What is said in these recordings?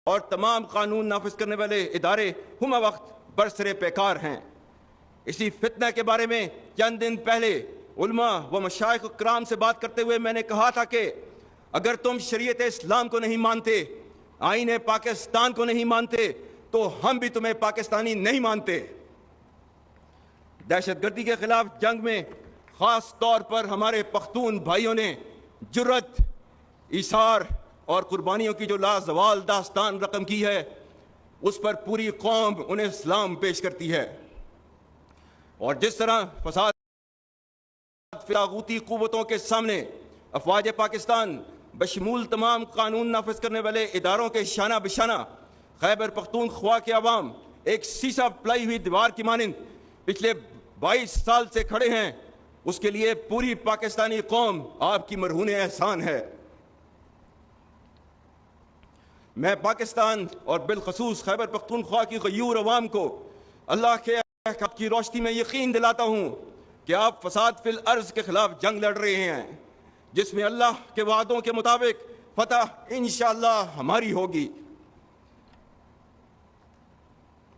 اور تمام قانون نافذ کرنے والے ادارے ہمہ وقت برسرے پیکار ہیں۔ اسی فتنہ کے بارے میں چند دن پہلے علماء و مشائخ کرام سے بات کرتے ہوئے میں نے کہا تھا کہ اگر تم شریعت اسلام کو نہیں مانتے، آئین پاکستان کو نہیں مانتے، تو ہم بھی تمہیں پاکستانی نہیں مانتے۔ دہشت گردی کے خلاف جنگ میں خاص طور پر ہمارے پختون بھائیوں نے جرت، ایثار اور قربانیوں کی جو لازوال داستان رقم کی ہے، اس پر پوری قوم انہیں سلام پیش کرتی ہے۔ اور جس طرح فساد طاغوتی قوتوں کے سامنے افواج پاکستان بشمول تمام قانون نافذ کرنے والے اداروں کے شانہ بشانہ خیبر پختونخوا کے عوام ایک سیسا پلائی ہوئی دیوار کی مانند پچھلے 22 سال سے کھڑے ہیں، اس کے لیے پوری پاکستانی قوم آپ کی مرہون احسان ہے۔ میں پاکستان اور بالخصوص خیبر پختونخوا کی غیور عوام کو اللہ کے احکام کی روشنی میں یقین دلاتا ہوں کہ آپ فساد فی الارض کے خلاف جنگ لڑ رہے ہیں، جس میں اللہ کے وعدوں کے مطابق فتح انشاءاللہ ہماری ہوگی۔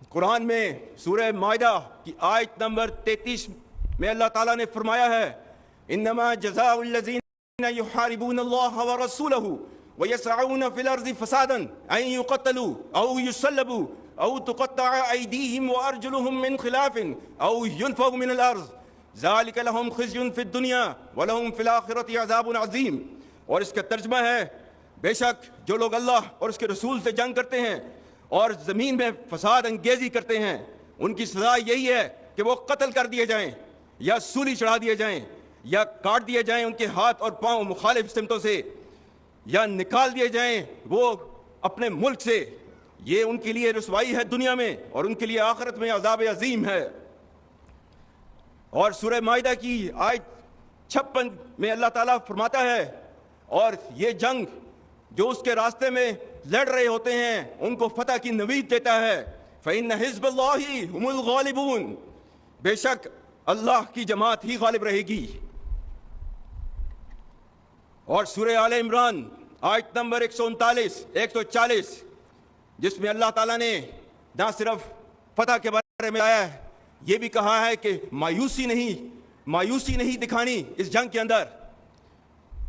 قرآن میں سورہ مائدہ کی آیت نمبر 33 میں اللہ تعالیٰ نے فرمایا ہے، انما جزاء الذین یحاربون اللہ ورسولہ ویسعون فی الارض فسادا ان یقتلوا او یصلبوا او تقطع ایدیہم وارجلہم من خلاف او ینفوا من الارض ذالک لہم خزی فی الدنیا ولہم فی الآخرۃ عذاب عظیم۔ اور اس کا ترجمہ ہے، بے شک جو لوگ اللہ اور اس کے رسول سے جنگ کرتے ہیں اور زمین میں فساد انگیزی کرتے ہیں، ان کی سزا یہی ہے کہ وہ قتل کر دیے جائیں یا سولی چڑھا دیے جائیں یا کاٹ دیے جائیں ان کے ہاتھ اور پاؤں مخالف سمتوں سے، یا نکال دیے جائیں وہ اپنے ملک سے۔ یہ ان کے لیے رسوائی ہے دنیا میں، اور ان کے لیے آخرت میں عذاب عظیم ہے۔ اور سورہ مائدہ کی آیت 56 میں اللہ تعالیٰ فرماتا ہے، اور یہ جنگ جو اس کے راستے میں لڑ رہے ہوتے ہیں ان کو فتح کی نوید دیتا ہے، فَإِنَّ حِزْبَ اللَّهِ هُمُ الْغَالِبُونَ، بے شک اللہ کی جماعت ہی غالب رہے گی۔ اور سورہ آل عمران آیت نمبر 139 140 جس میں اللہ تعالیٰ نے نہ صرف فتح کے بارے میں آیا ہے، یہ بھی کہا ہے کہ مایوسی نہیں دکھانی اس جنگ کے اندر۔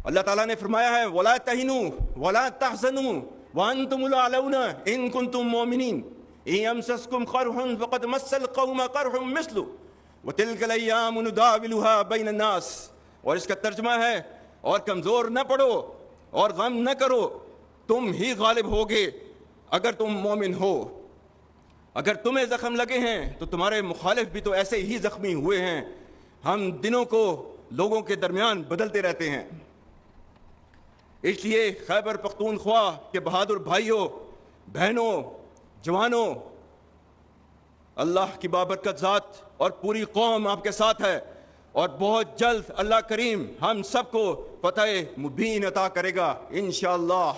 اللہ تعالیٰ نے فرمایا ہے، وَلَا تَهِنُوا وَلَا تَحْزَنُوا وَأَنْتُمُ الْأَعْلَوْنَ إِن كُنتُم مُّؤْمِنِينَ إِن يَمْسَسْكُمْ قَرْحٌ فَقَدْ مَسَّ الْقَوْمَ قَرْحٌ مِثْلُهُ وَتِلْكَ الْأَيَّامُ نُدَاوِلُهَا بَيْنَ النَّاسِ۔ اور اس کا ترجمہ ہے، اور کمزور نہ پڑو اور غم نہ کرو، تم ہی غالب ہوگے اگر تم مومن ہو۔ اگر تمہیں زخم لگے ہیں تو تمہارے مخالف بھی تو ایسے ہی زخمی ہوئے ہیں۔ ہم دنوں کو لوگوں کے درمیان بدلتے رہتے ہیں۔ اس لیے خیبر پختونخوا کے بہادر بھائیوں، بہنوں، جوانوں، اللہ کی بابرکت ذات اور پوری قوم آپ کے ساتھ ہے، اور بہت جلد اللہ کریم ہم سب کو فتح مبین عطا کرے گا انشاءاللہ۔